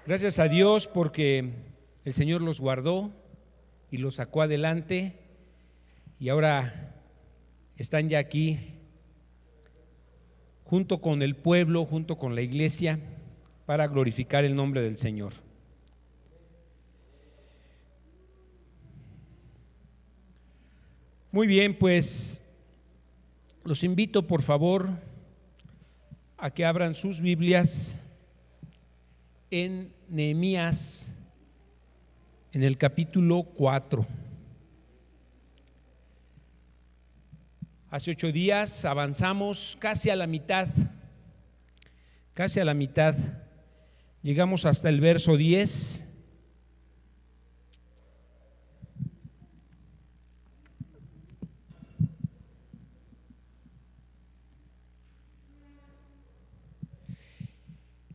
Gracias a Dios porque el Señor los guardó y los sacó adelante y ahora están ya aquí junto con el pueblo, junto con la iglesia, para glorificar el nombre del Señor. Muy bien, pues los invito por favor a que abran sus Biblias en Nehemías, en el capítulo 4. Hace 8 días avanzamos casi a la mitad, llegamos hasta el verso 10.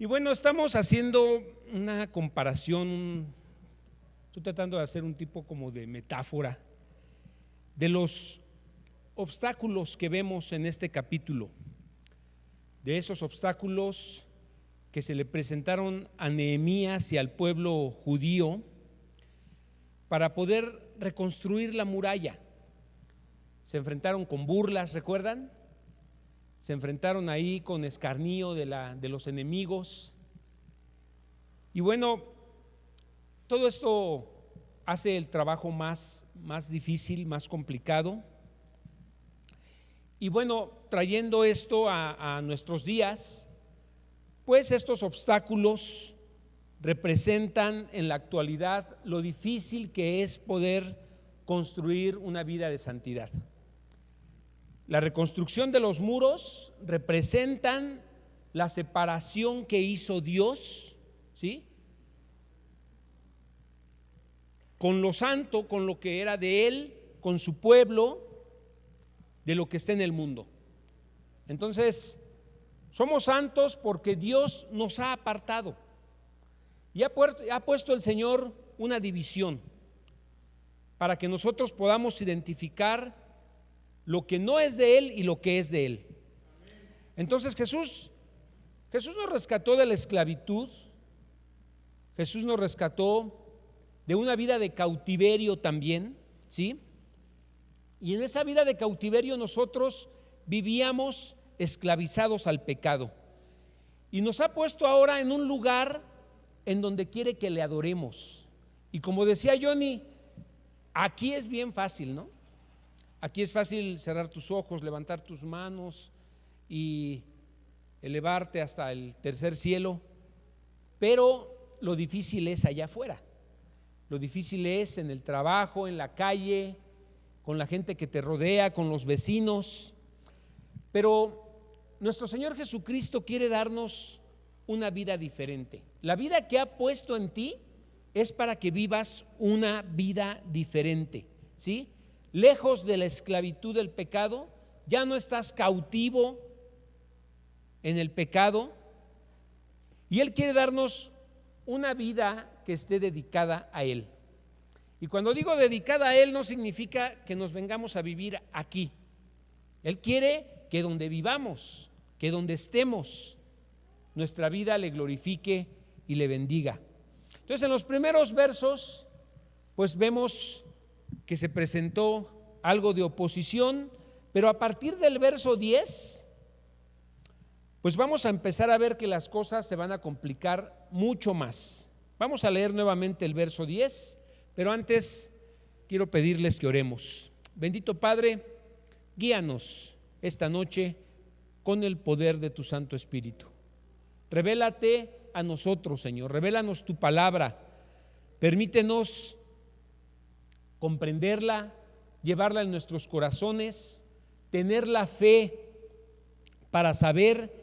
Y bueno, estamos haciendo una comparación, estoy tratando de hacer un tipo como de metáfora de los obstáculos que vemos en este capítulo, de esos obstáculos que se le presentaron a Nehemías y al pueblo judío para poder reconstruir la muralla. Se enfrentaron con burlas, ¿recuerdan? Se enfrentaron ahí con escarnio de los enemigos. Y bueno, todo esto hace el trabajo más difícil, más complicado. Y bueno, trayendo esto a nuestros días, pues estos obstáculos representan en la actualidad lo difícil que es poder construir una vida de santidad. La reconstrucción de los muros representan la separación que hizo Dios, ¿sí?, con lo santo, con lo que era de Él, con su pueblo, de lo que está en el mundo. Entonces, somos santos porque Dios nos ha apartado y ha puesto el Señor una división para que nosotros podamos identificar lo que no es de Él y lo que es de Él. Entonces Jesús nos rescató de la esclavitud, Jesús nos rescató de una vida de cautiverio también, ¿sí? Y en esa vida de cautiverio nosotros vivíamos esclavizados al pecado. Y nos ha puesto ahora en un lugar en donde quiere que le adoremos. Y como decía Johnny, aquí es bien fácil, ¿no? Aquí es fácil cerrar tus ojos, levantar tus manos y elevarte hasta el tercer cielo, pero lo difícil es allá afuera. Lo difícil es en el trabajo, en la calle, con la gente que te rodea, con los vecinos. Pero nuestro Señor Jesucristo quiere darnos una vida diferente. La vida que ha puesto en ti es para que vivas una vida diferente, ¿sí? Lejos de la esclavitud del pecado, ya no estás cautivo en el pecado, y Él quiere darnos una vida que esté dedicada a Él. Y cuando digo dedicada a Él, no significa que nos vengamos a vivir aquí. Él quiere que donde vivamos, que donde estemos, nuestra vida le glorifique y le bendiga. Entonces, en los primeros versos, pues vemos que se presentó algo de oposición, pero a partir del verso 10, pues vamos a empezar a ver que las cosas se van a complicar mucho más. Vamos a leer nuevamente el verso 10, pero antes quiero pedirles que oremos. Bendito Padre, guíanos esta noche con el poder de tu Santo Espíritu. Revélate a nosotros, Señor, revélanos tu palabra, permítenos comprenderla, llevarla en nuestros corazones, tener la fe para saber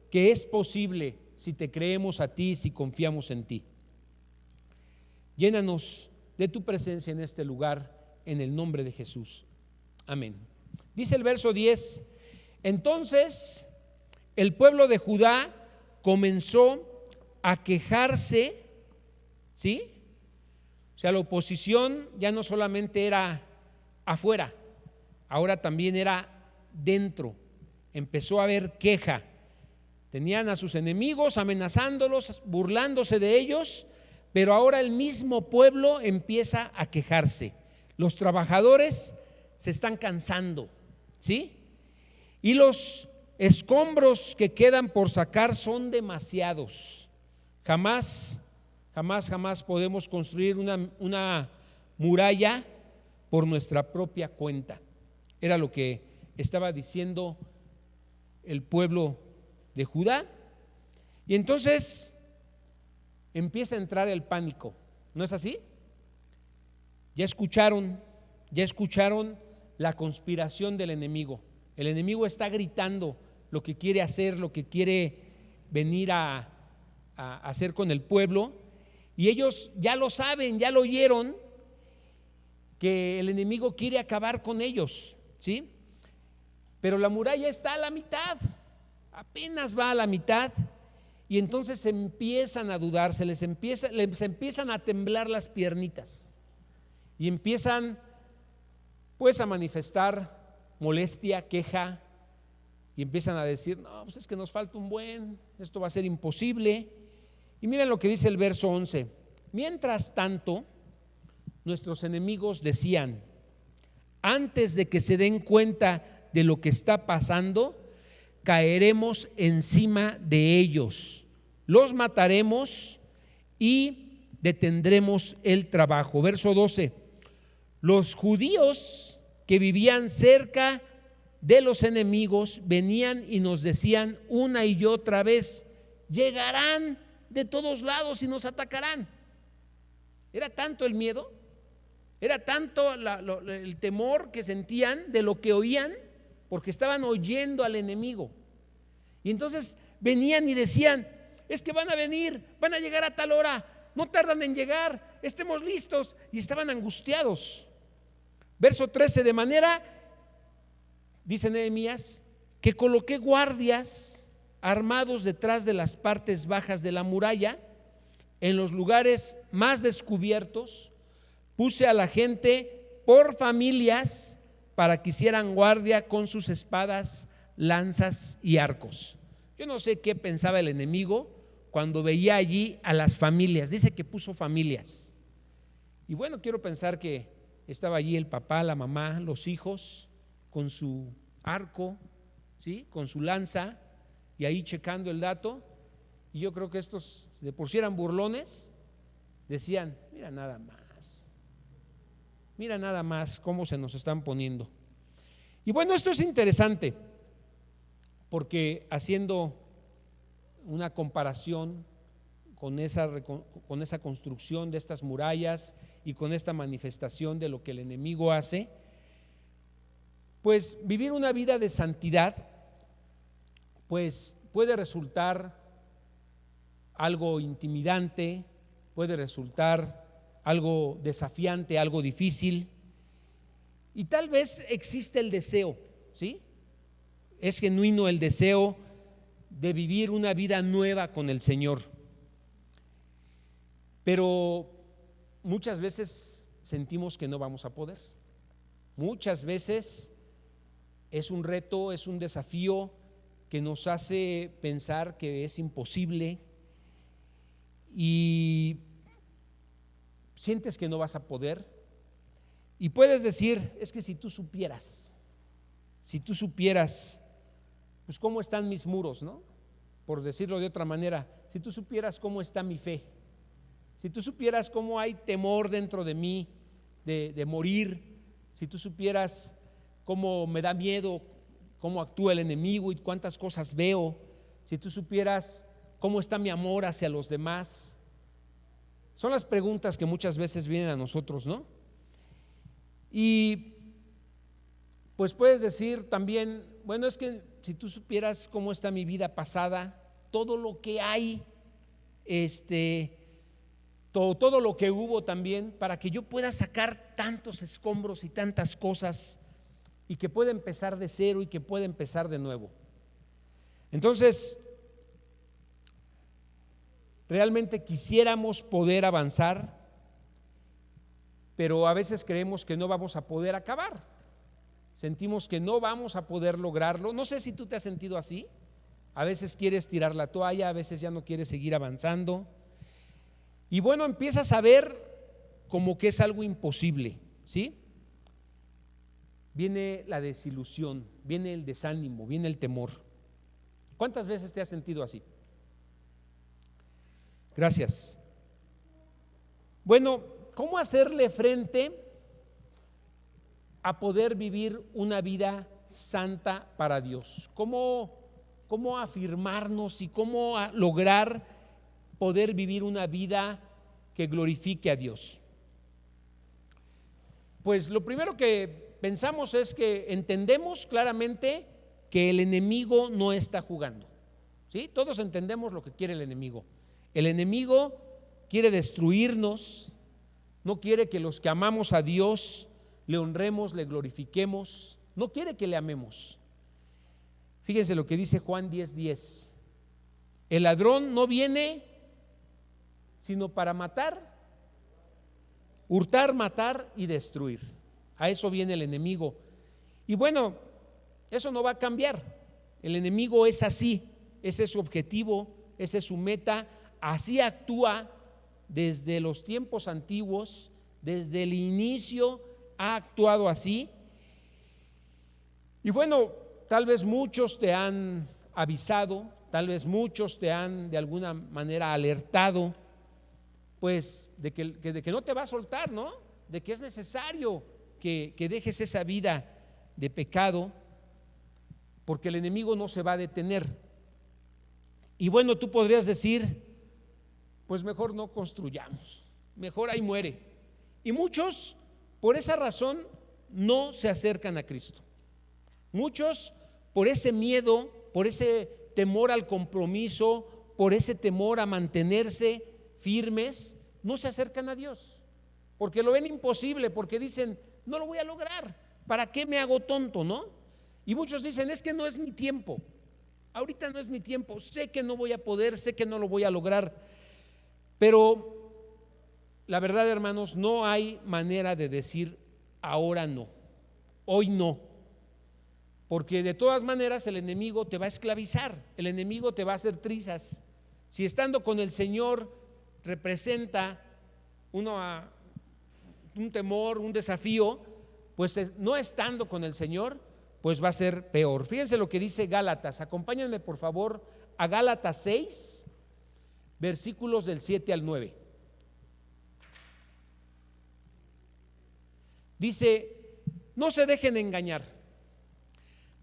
que es posible si te creemos a ti, si confiamos en ti. Llénanos de tu presencia en este lugar, en el nombre de Jesús. Amén. Dice el verso 10, entonces el pueblo de Judá comenzó a quejarse, ¿sí? O sea, la oposición ya no solamente era afuera, ahora también era dentro. Empezó a haber queja. Tenían a sus enemigos amenazándolos, burlándose de ellos, pero ahora el mismo pueblo empieza a quejarse. Los trabajadores se están cansando, ¿sí? Y los escombros que quedan por sacar son demasiados. Jamás podemos construir una muralla por nuestra propia cuenta. Era lo que estaba diciendo el pueblo de Judá. Y entonces empieza a entrar el pánico, ¿no es así? Ya escucharon la conspiración del enemigo. El enemigo está gritando lo que quiere hacer, lo que quiere venir a hacer con el pueblo, y ellos ya lo saben, ya lo oyeron, que el enemigo quiere acabar con ellos, ¿sí? Pero la muralla está a la mitad, apenas va a la mitad, y entonces se empiezan a dudar, les empiezan a temblar las piernitas, y empiezan pues a manifestar molestia, queja, y empiezan a decir, no, pues es que nos falta un buen, esto va a ser imposible. Y miren lo que dice el verso 11: mientras tanto, nuestros enemigos decían, antes de que se den cuenta de lo que está pasando, caeremos encima de ellos, los mataremos y detendremos el trabajo. Verso 12: los judíos que vivían cerca de los enemigos venían y nos decían una y otra vez, llegarán de todos lados y nos atacarán. Era tanto el miedo, era tanto el temor que sentían de lo que oían, porque estaban oyendo al enemigo. Y entonces venían y decían, es que van a venir, van a llegar a tal hora, no tardan en llegar, estemos listos. Y estaban angustiados. Verso 13: de manera, dice Nehemías, que coloqué guardias armados detrás de las partes bajas de la muralla, en los lugares más descubiertos. Puse a la gente por familias para que hicieran guardia con sus espadas, lanzas y arcos. Yo no sé qué pensaba el enemigo cuando veía allí a las familias. Dice que puso familias. Y bueno, quiero pensar que estaba allí el papá, la mamá, los hijos con su arco, ¿sí?, con su lanza, y ahí checando el dato. Y yo creo que estos, de por sí eran burlones, decían, mira nada más cómo se nos están poniendo. Y bueno, esto es interesante, porque haciendo una comparación con esa construcción de estas murallas y con esta manifestación de lo que el enemigo hace, pues vivir una vida de santidad pues puede resultar algo intimidante, puede resultar algo desafiante, algo difícil, y tal vez existe el deseo, ¿sí? Es genuino el deseo de vivir una vida nueva con el Señor, pero muchas veces sentimos que no vamos a poder. Muchas veces es un reto, es un desafío que nos hace pensar que es imposible, y sientes que no vas a poder, y puedes decir, es que si tú supieras, pues cómo están mis muros, ¿no? Por decirlo de otra manera, si tú supieras cómo está mi fe, si tú supieras cómo hay temor dentro de mí de morir, si tú supieras cómo me da miedo, cómo actúa el enemigo y cuántas cosas veo, si tú supieras cómo está mi amor hacia los demás. Son las preguntas que muchas veces vienen a nosotros, ¿no? Y pues puedes decir también, bueno, es que si tú supieras cómo está mi vida pasada, todo lo que hay, todo lo que hubo también, para que yo pueda sacar tantos escombros y tantas cosas, y que pueda empezar de cero y que pueda empezar de nuevo. Entonces, realmente quisiéramos poder avanzar, pero a veces creemos que no vamos a poder acabar. Sentimos que no vamos a poder lograrlo. No sé si tú te has sentido así, a veces quieres tirar la toalla, a veces ya no quieres seguir avanzando. Y bueno, empiezas a ver como que es algo imposible, ¿sí? Viene la desilusión, viene el desánimo, viene el temor. ¿Cuántas veces te has sentido así? Gracias. Bueno, ¿cómo hacerle frente a poder vivir una vida santa para Dios? ¿Cómo afirmarnos y cómo lograr poder vivir una vida que glorifique a Dios? Pues lo primero que pensamos es que entendemos claramente que el enemigo no está jugando, ¿sí? Todos entendemos lo que quiere el enemigo. El enemigo quiere destruirnos, no quiere que los que amamos a Dios le honremos, le glorifiquemos, no quiere que le amemos. Fíjense lo que dice Juan 10:10. El ladrón no viene sino para matar, hurtar, matar y destruir. A eso viene el enemigo. Y bueno, eso no va a cambiar. El enemigo es así, ese es su objetivo, esa es su meta, así actúa desde los tiempos antiguos, desde el inicio ha actuado así. Y bueno, tal vez muchos te han avisado, tal vez muchos te han de alguna manera alertado, pues de que no te va a soltar, ¿no? De que es necesario que dejes esa vida de pecado, porque el enemigo no se va a detener. Y bueno, tú podrías decir, pues mejor no construyamos, mejor ahí muere. Y muchos por esa razón no se acercan a Cristo. Muchos por ese miedo, por ese temor al compromiso, por ese temor a mantenerse firmes, no se acercan a Dios, porque lo ven imposible, porque dicen, no lo voy a lograr, ¿para qué me hago tonto, no? Y muchos dicen, es que no es mi tiempo, ahorita no es mi tiempo, sé que no voy a poder, sé que no lo voy a lograr. Pero la verdad, hermanos, no hay manera de decir ahora no, hoy no, porque de todas maneras el enemigo te va a esclavizar, el enemigo te va a hacer trizas. Si estando con el Señor representa un temor, un desafío, pues no estando con el Señor, pues va a ser peor. Fíjense lo que dice Gálatas, acompáñenme por favor a Gálatas 6, versículos del 7 al 9. Dice, no se dejen engañar,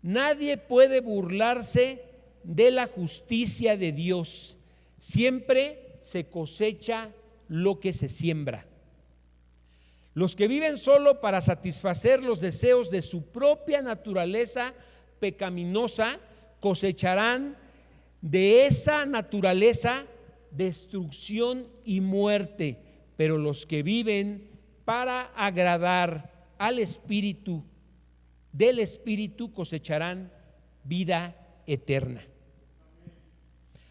nadie puede burlarse de la justicia de Dios, siempre se cosecha lo que se siembra. Los que viven solo para satisfacer los deseos de su propia naturaleza pecaminosa cosecharán de esa naturaleza destrucción y muerte, pero los que viven para agradar al Espíritu, del Espíritu cosecharán vida eterna.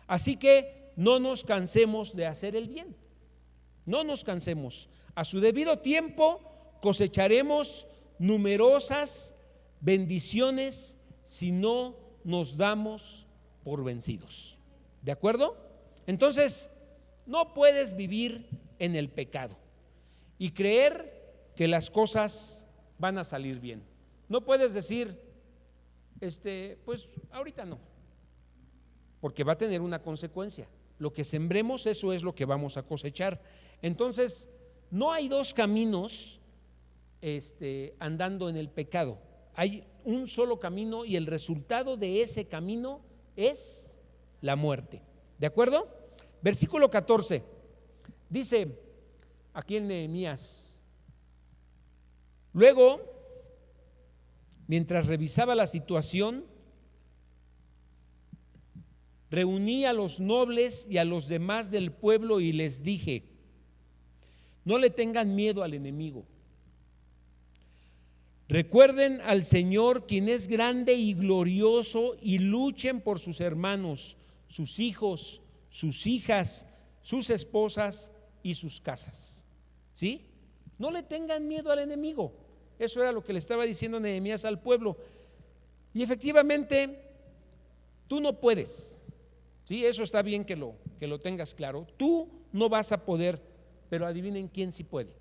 Así que no nos cansemos de hacer el bien, no nos cansemos. A su debido tiempo cosecharemos numerosas bendiciones si no nos damos por vencidos. ¿De acuerdo? Entonces, no puedes vivir en el pecado y creer que las cosas van a salir bien. No puedes decir, pues ahorita no, porque va a tener una consecuencia. Lo que sembremos, eso es lo que vamos a cosechar. Entonces, no hay dos caminos andando en el pecado. Hay un solo camino y el resultado de ese camino es la muerte. ¿De acuerdo? Versículo 14 dice aquí en Nehemías: luego, mientras revisaba la situación, reuní a los nobles y a los demás del pueblo y les dije: no le tengan miedo al enemigo. Recuerden al Señor, quien es grande y glorioso, y luchen por sus hermanos, sus hijos, sus hijas, sus esposas y sus casas. ¿Sí? No le tengan miedo al enemigo. Eso era lo que le estaba diciendo Nehemías al pueblo. Y efectivamente, Tú no puedes. Sí, eso está bien que lo tengas claro. Tú no vas a poder, pero adivinen quién sí puede.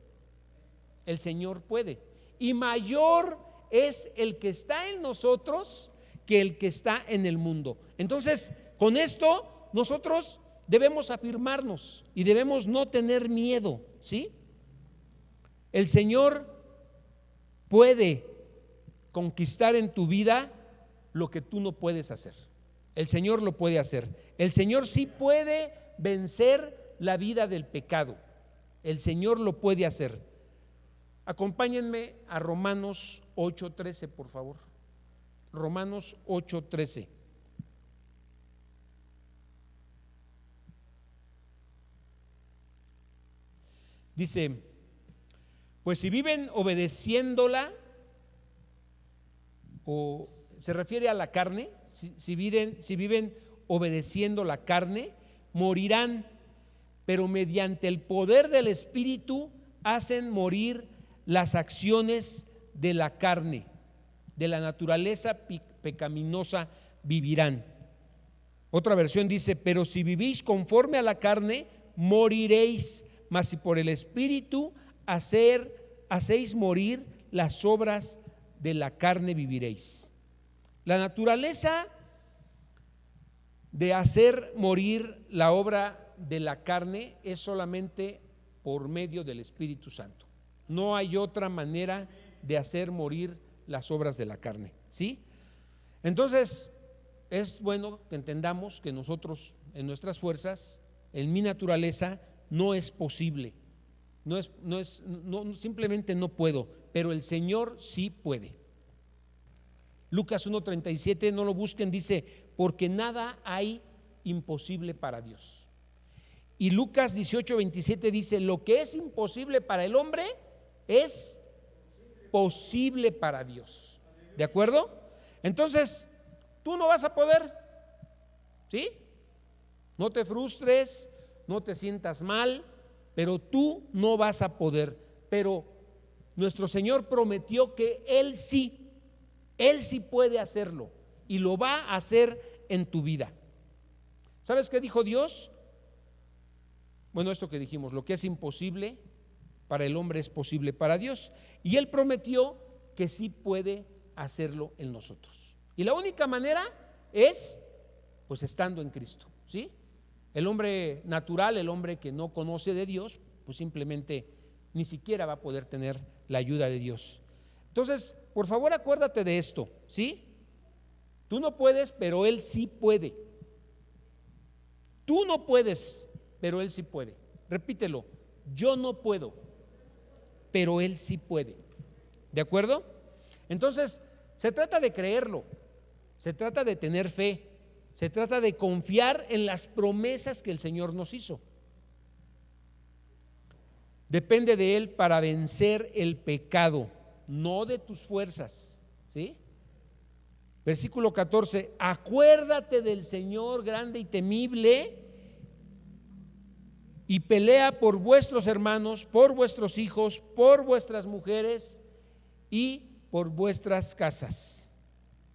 El Señor puede. Y mayor es el que está en nosotros que el que está en el mundo. Entonces, con esto nosotros debemos afirmarnos y debemos no tener miedo, ¿sí? El Señor puede conquistar en tu vida lo que tú no puedes hacer. El Señor lo puede hacer. El Señor sí puede vencer la vida del pecado. El Señor lo puede hacer. Acompáñenme a Romanos 8:13, por favor. Romanos 8:13. Dice: pues si viven obedeciéndola, o se refiere a la carne, si viven obedeciendo la carne, morirán, pero mediante el poder del Espíritu hacen morir las acciones de la carne, de la naturaleza pecaminosa vivirán. Otra versión dice: pero si vivís conforme a la carne, moriréis, mas si por el Espíritu hacéis morir las obras de la carne, viviréis. La naturaleza de hacer morir la obra de la carne es solamente por medio del Espíritu Santo. No hay otra manera de hacer morir las obras de la carne, ¿sí? Entonces, es bueno que entendamos que nosotros, en nuestras fuerzas, en mi naturaleza, no es posible. Simplemente no puedo, pero el Señor sí puede. Lucas 1:37, no lo busquen, dice: porque nada hay imposible para Dios. Y Lucas 18:27 dice: lo que es imposible para el hombre es posible para Dios. ¿De acuerdo? Entonces, tú no vas a poder, ¿sí? No te frustres, no te sientas mal, pero tú no vas a poder. Pero nuestro Señor prometió que Él sí puede hacerlo y lo va a hacer en tu vida. ¿Sabes qué dijo Dios? Bueno, esto que dijimos, lo que es imposible para el hombre es posible para Dios. Y Él prometió que sí puede hacerlo en nosotros. Y la única manera es, pues, estando en Cristo, ¿sí? El hombre natural, el hombre que no conoce de Dios, pues simplemente ni siquiera va a poder tener la ayuda de Dios. Entonces, por favor, acuérdate de esto, ¿sí? Tú no puedes, pero Él sí puede. Tú no puedes, pero Él sí puede. Repítelo: yo no puedo, pero Él sí puede. ¿De acuerdo? Entonces, se trata de creerlo, se trata de tener fe, se trata de confiar en las promesas que el Señor nos hizo. Depende de Él para vencer el pecado, no de tus fuerzas, ¿sí? Versículo 14: acuérdate del Señor grande y temible, y pelea por vuestros hermanos, por vuestros hijos, por vuestras mujeres y por vuestras casas.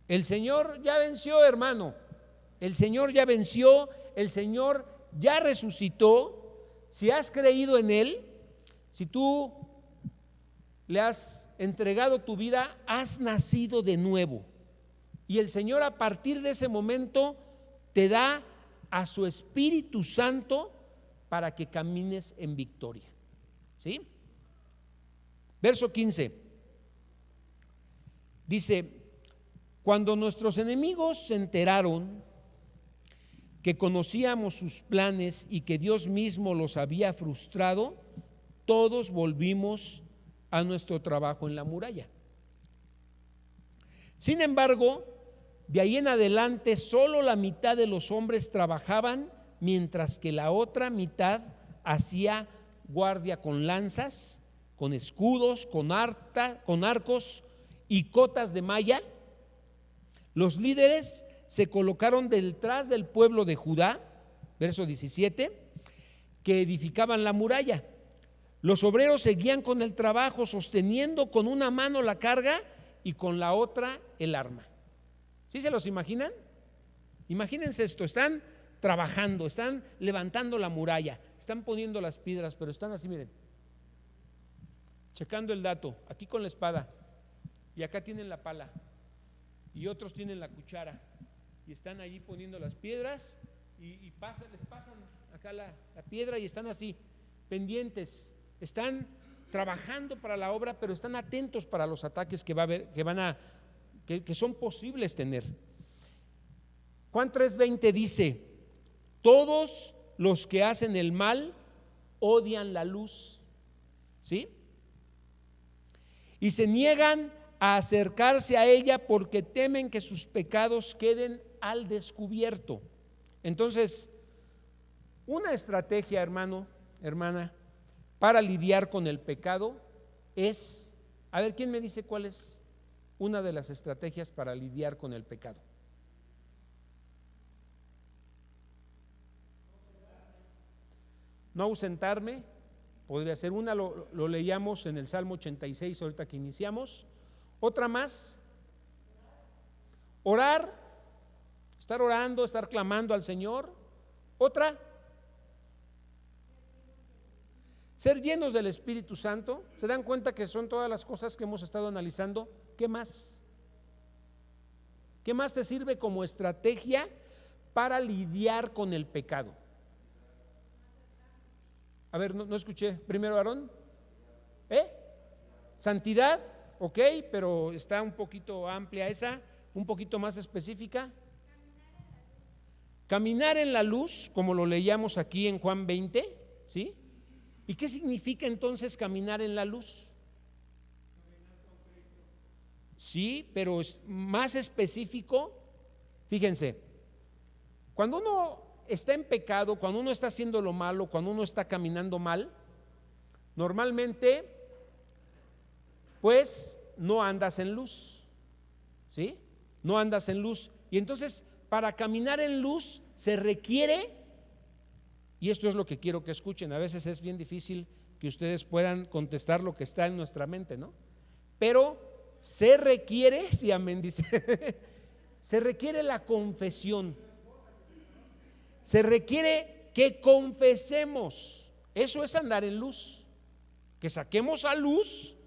El Señor ya venció, hermano. El Señor ya venció, el Señor ya resucitó. Si has creído en Él, si tú le has entregado tu vida, has nacido de nuevo. Y el Señor, a partir de ese momento, te da a su Espíritu Santo para que camines en victoria, ¿sí? Verso 15 dice: cuando nuestros enemigos se enteraron que conocíamos sus planes y que Dios mismo los había frustrado, todos volvimos a nuestro trabajo en la muralla. Sin embargo, de ahí en adelante solo la mitad de los hombres trabajaban, mientras que la otra mitad hacía guardia con lanzas, con escudos, con arcos y cotas de malla. Los líderes se colocaron detrás del pueblo de Judá, verso 17, que edificaban la muralla. Los obreros seguían con el trabajo, sosteniendo con una mano la carga y con la otra el arma. ¿Sí se los imaginan? Imagínense esto, están trabajando, están levantando la muralla, están poniendo las piedras, pero están así, miren, checando el dato, aquí con la espada, y acá tienen la pala, y otros tienen la cuchara, y están allí poniendo las piedras, y les pasan acá la piedra, y están así, pendientes, están trabajando para la obra, pero están atentos para los ataques que va a haber, que son posibles tener. Juan 3:20 dice: todos los que hacen el mal odian la luz, ¿sí? Y se niegan a acercarse a ella porque temen que sus pecados queden al descubierto. Entonces, una estrategia, hermano, hermana, para lidiar con el pecado es, a ver, ¿quién me dice cuál es una de las estrategias para lidiar con el pecado? No ausentarme, podría ser una, lo leíamos en el Salmo 86 ahorita que iniciamos. Otra más, orar, estar orando, estar clamando al Señor. Otra, ser llenos del Espíritu Santo. ¿Se dan cuenta que son todas las cosas que hemos estado analizando? ¿Qué más? ¿Qué más te sirve como estrategia para lidiar con el pecado? A ver, no escuché. Primero, Aarón. Santidad, ok, pero está un poquito amplia esa, un poquito más específica. Caminar en la luz, como lo leíamos aquí en Juan 20, ¿sí? ¿Y qué significa entonces caminar en la luz? Sí, pero es más específico. Fíjense, cuando uno está en pecado, cuando uno está haciendo lo malo, cuando uno está caminando mal, normalmente pues no andas en luz, ¿sí? No andas en luz. Y entonces para caminar en luz se requiere, y esto es lo que quiero que escuchen, a veces es bien difícil que ustedes puedan contestar lo que está en nuestra mente, ¿no? Pero se requiere, sí, amén, dice, se requiere la confesión. Se requiere que confesemos, eso es andar en luz, que saquemos a luz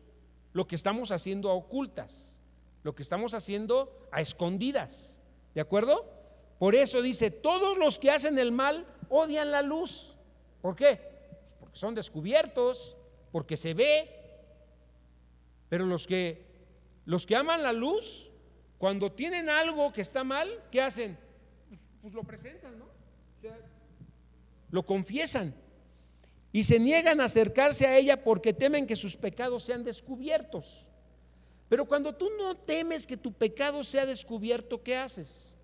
lo que estamos haciendo a ocultas, lo que estamos haciendo a escondidas, ¿de acuerdo? Por eso dice, todos los que hacen el mal odian la luz. ¿Por qué? Porque son descubiertos, porque se ve, pero los que aman la luz, cuando tienen algo que está mal, ¿qué hacen? Pues lo presentan, ¿no? Lo confiesan y se niegan a acercarse a ella porque temen que sus pecados sean descubiertos. Pero cuando tú no temes que tu pecado sea descubierto, ¿qué haces?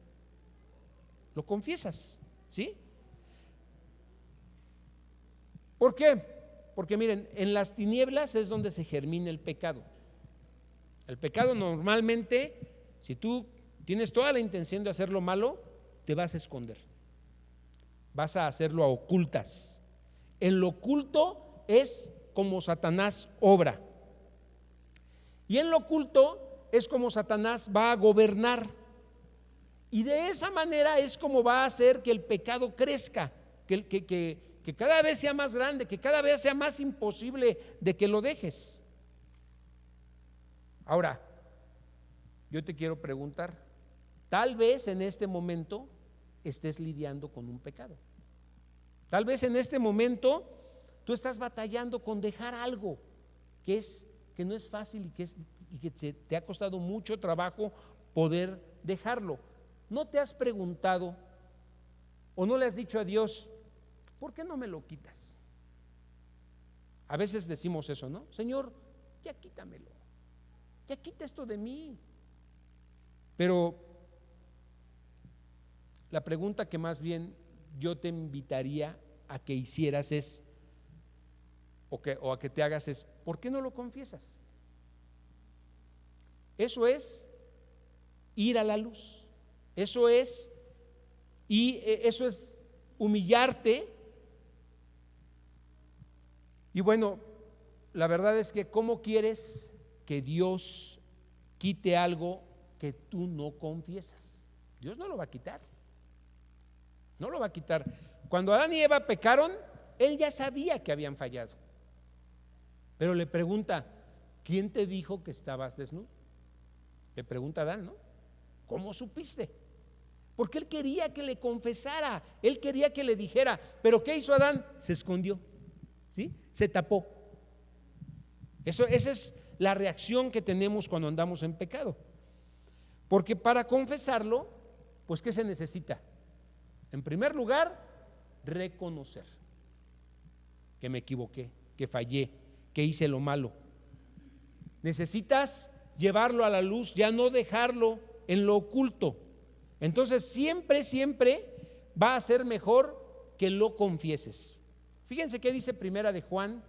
Lo confiesas, ¿sí? ¿Por qué? Porque miren, en las tinieblas es donde se germina el pecado. El pecado normalmente, si tú tienes toda la intención de hacer lo malo, te vas a esconder. Vas a hacerlo a ocultas. En lo oculto es como Satanás obra. Y en lo oculto es como Satanás va a gobernar. Y de esa manera es como va a hacer que el pecado crezca, que cada vez sea más grande, que cada vez sea más imposible de que lo dejes. Ahora, yo te quiero preguntar, tal vez en este momento estés lidiando con un pecado. Tal vez en este momento tú estás batallando con dejar algo que no es fácil y que te ha costado mucho trabajo poder dejarlo. ¿No te has preguntado o no le has dicho a Dios, ¿por qué no me lo quitas? A veces decimos eso, ¿no? Señor, ya quítamelo, ya quita esto de mí. Pero la pregunta que más bien yo te invitaría a que hicieras es, o a que te hagas es, ¿por qué no lo confiesas? Eso es ir a la luz, eso es humillarte. Y bueno, la verdad es que ¿cómo quieres que Dios quite algo que tú no confiesas? Dios no lo va a quitar. no lo va a quitar. Cuando Adán y Eva pecaron, él ya sabía que habían fallado, pero le pregunta: ¿quién te dijo que estabas desnudo? Le pregunta Adán, ¿no? ¿Cómo supiste? Porque él quería que le confesara, él quería que le dijera. Pero ¿qué hizo Adán? Se escondió, ¿sí? Se tapó. Esa es la reacción que tenemos cuando andamos en pecado. Porque para confesarlo, pues ¿qué se necesita? En primer lugar, reconocer que me equivoqué, que fallé, que hice lo malo. Necesitas llevarlo a la luz, ya no dejarlo en lo oculto. Entonces siempre va a ser mejor que lo confieses. Fíjense qué dice Primera de Juan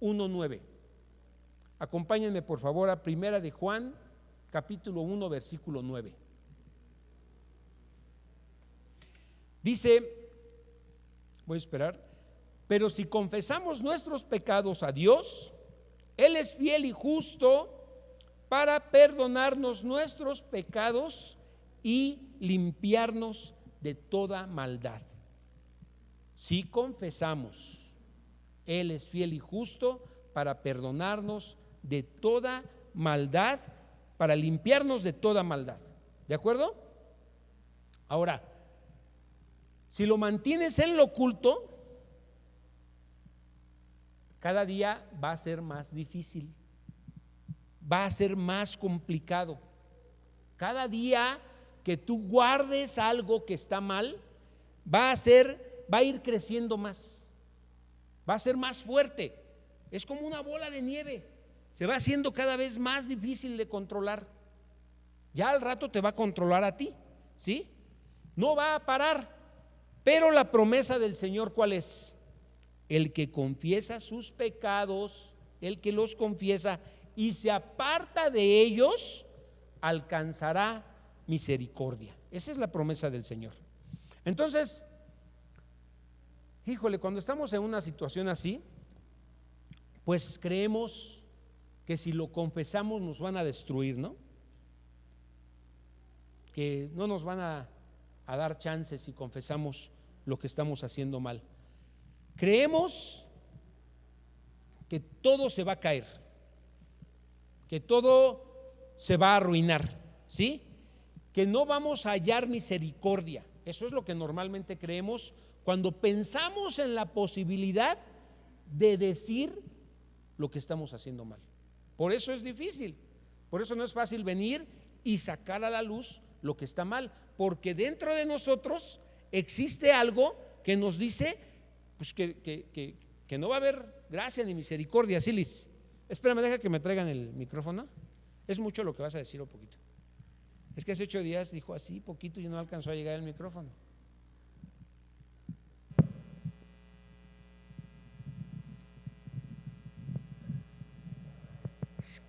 1:9. Acompáñenme por favor a Primera de Juan capítulo 1 versículo 9. Dice, voy a esperar: pero si confesamos nuestros pecados a Dios, Él es fiel y justo para perdonarnos nuestros pecados y limpiarnos de toda maldad. Si confesamos, Él es fiel y justo para perdonarnos de toda maldad, para limpiarnos de toda maldad. ¿De acuerdo? Ahora, si lo mantienes en lo oculto, cada día va a ser más difícil, va a ser más complicado. Cada día que tú guardes algo que está mal, va a ir creciendo más, va a ser más fuerte. Es como una bola de nieve, se va haciendo cada vez más difícil de controlar. Ya al rato te va a controlar a ti, ¿sí? No va a parar, pero la promesa del Señor, ¿cuál es? El que confiesa sus pecados, el que los confiesa y se aparta de ellos, alcanzará misericordia. Esa es la promesa del Señor. Entonces, híjole, cuando estamos en una situación así, pues creemos que si lo confesamos nos van a destruir, ¿no? Que no nos van a dar chances si confesamos lo que estamos haciendo mal. Creemos que todo se va a caer, que todo se va a arruinar, ¿sí? Que no vamos a hallar misericordia. Eso es lo que normalmente creemos cuando pensamos en la posibilidad de decir lo que estamos haciendo mal. Por eso es difícil, por eso no es fácil venir y sacar a la luz lo que está mal, porque dentro de nosotros existe algo que nos dice pues que no va a haber gracia ni misericordia. Silis, espérame, deja que me traigan el micrófono. ¿Es mucho lo que vas a decir o poquito? Es que hace 8 días dijo así poquito y no alcanzó a llegar el micrófono.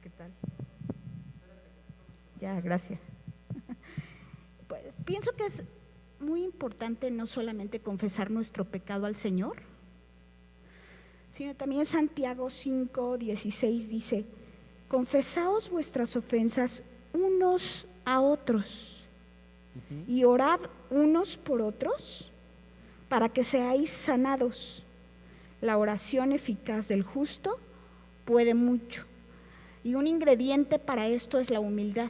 ¿Qué tal? Ya, gracias. Pues pienso que es muy importante no solamente confesar nuestro pecado al Señor, sino también Santiago 5:16 dice: confesaos vuestras ofensas unos a otros y orad unos por otros para que seáis sanados. La oración eficaz del justo puede mucho. Y un ingrediente para esto es la humildad,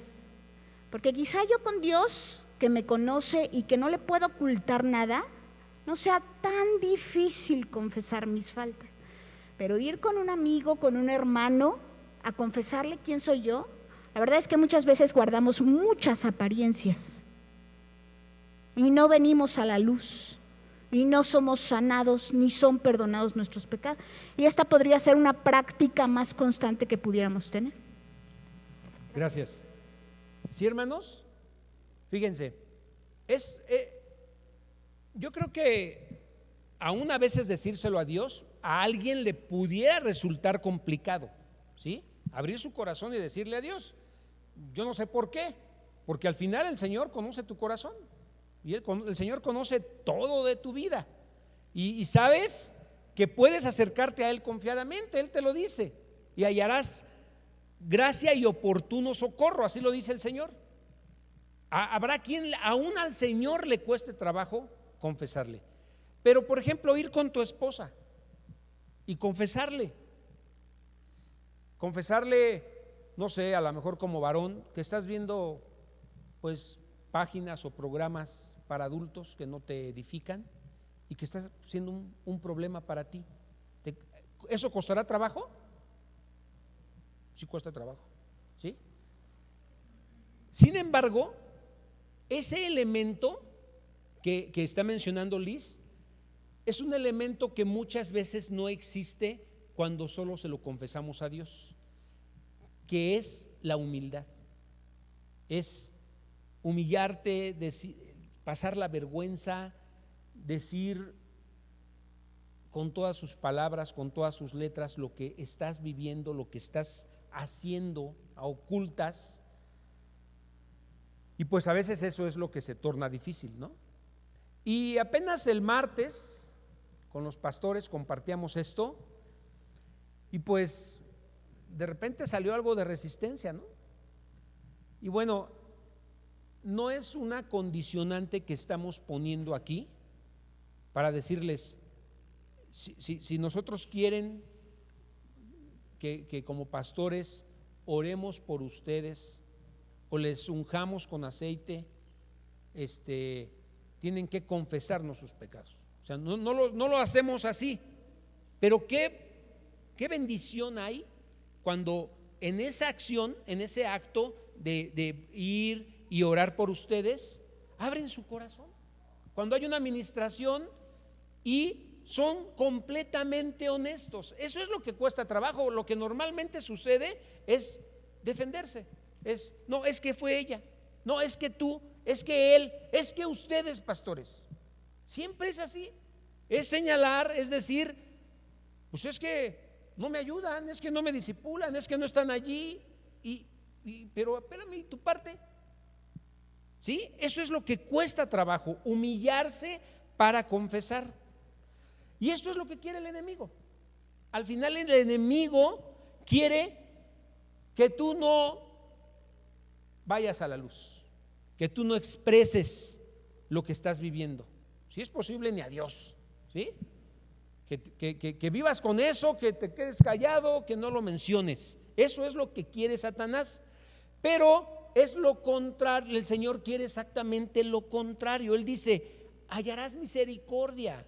porque quizá yo con Dios, que me conoce y que no le puedo ocultar nada, no sea tan difícil confesar mis faltas. Pero ir con un amigo, con un hermano, a confesarle quién soy yo, la verdad es que muchas veces guardamos muchas apariencias y no venimos a la luz y no somos sanados ni son perdonados nuestros pecados. Y esta podría ser una práctica más constante que pudiéramos tener. Gracias. Sí, hermanos, fíjense, yo creo que aún a veces decírselo a Dios, a alguien le pudiera resultar complicado, ¿sí? Abrir su corazón y decirle a Dios. Yo no sé por qué, porque al final el Señor conoce tu corazón y el Señor conoce todo de tu vida y sabes que puedes acercarte a Él confiadamente. Él te lo dice: y hallarás gracia y oportuno socorro, así lo dice el Señor. Habrá quien aún al Señor le cueste trabajo confesarle. Pero, por ejemplo, ir con tu esposa y confesarle, no sé, a lo mejor como varón, que estás viendo pues páginas o programas para adultos que no te edifican y que estás siendo un problema para ti. ¿Eso costará trabajo? Sí cuesta trabajo, ¿sí? Sin embargo, ese elemento que está mencionando Liz es un elemento que muchas veces no existe cuando solo se lo confesamos a Dios, que es la humildad. Es humillarte, pasar la vergüenza, decir con todas sus palabras, con todas sus letras, lo que estás viviendo, lo que estás haciendo a ocultas. Y pues a veces eso es lo que se torna difícil, ¿no? Y apenas el martes con los pastores compartíamos esto y pues de repente salió algo de resistencia, ¿no? Y bueno, no es una condicionante que estamos poniendo aquí para decirles, si nosotros quieren que como pastores oremos por ustedes o les unjamos con aceite, tienen que confesarnos sus pecados. O sea, no lo hacemos así, pero qué bendición hay cuando en esa acción, en ese acto de ir y orar por ustedes, abren su corazón. Cuando hay una administración y son completamente honestos. Eso es lo que cuesta trabajo. Lo que normalmente sucede es defenderse. No, es que fue ella, no, es que tú, es que él, es que ustedes, pastores. Siempre es así. Es señalar, es decir, pues es que no me ayudan, es que no me disipulan, es que no están allí. Pero espérame, ¿y tu parte? ¿Sí? Eso es lo que cuesta trabajo, humillarse para confesar. Y esto es lo que quiere el enemigo. Al final el enemigo quiere que tú no vayas a la luz, que tú no expreses lo que estás viviendo, si es posible ni a Dios, ¿sí? Que vivas con eso, que te quedes callado, que no lo menciones. Eso es lo que quiere Satanás, pero es lo contrario. El Señor quiere exactamente lo contrario. Él dice: hallarás misericordia,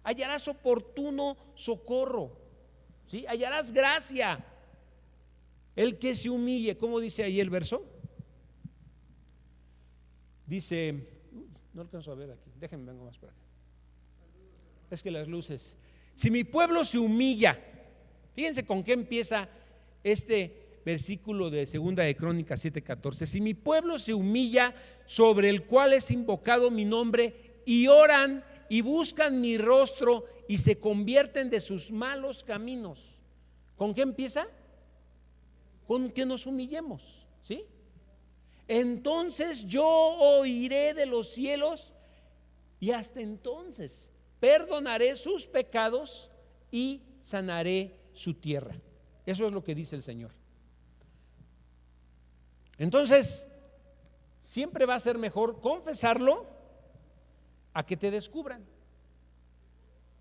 hallarás oportuno socorro, ¿sí? Hallarás gracia. El que se humille, ¿cómo dice ahí el verso? Dice, no alcanzo a ver aquí, déjenme, vengo más para acá. Es que las luces. Si mi pueblo se humilla, fíjense con qué empieza este versículo de Segunda de Crónicas 7:14. Si mi pueblo se humilla, sobre el cual es invocado mi nombre, y oran y buscan mi rostro y se convierten de sus malos caminos. ¿Con qué empieza? Con que nos humillemos, ¿sí? Entonces yo oiré de los cielos y hasta entonces perdonaré sus pecados y sanaré su tierra. Eso es lo que dice el Señor. Entonces, siempre va a ser mejor confesarlo a que te descubran.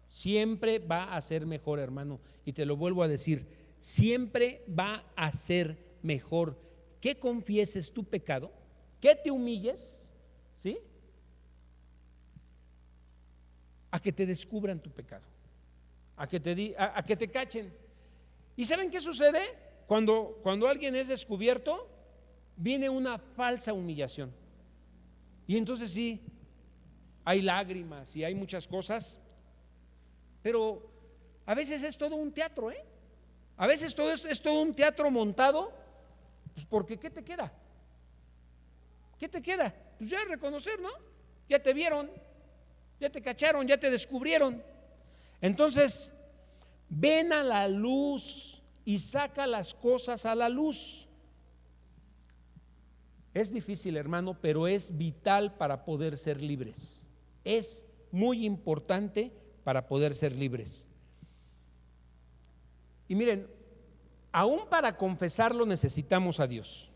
Siempre va a ser mejor, hermano, y te lo vuelvo a decir, siempre va a ser mejor que confieses tu pecado, que te humilles, ¿sí? A que te descubran tu pecado, a que te cachen. ¿Y saben qué sucede? Cuando alguien es descubierto, viene una falsa humillación. Y entonces sí, hay lágrimas y hay muchas cosas, pero a veces es todo un teatro, ¿eh? A veces todo es todo un teatro montado, pues porque ¿qué te queda? ¿Qué te queda? Pues ya reconocer, ¿no? Ya te vieron, ya te cacharon, ya te descubrieron. Entonces, ven a la luz y saca las cosas a la luz. Es difícil, hermano, pero es vital para poder ser libres. Es muy importante para poder ser libres. Y miren, aún para confesarlo necesitamos a Dios.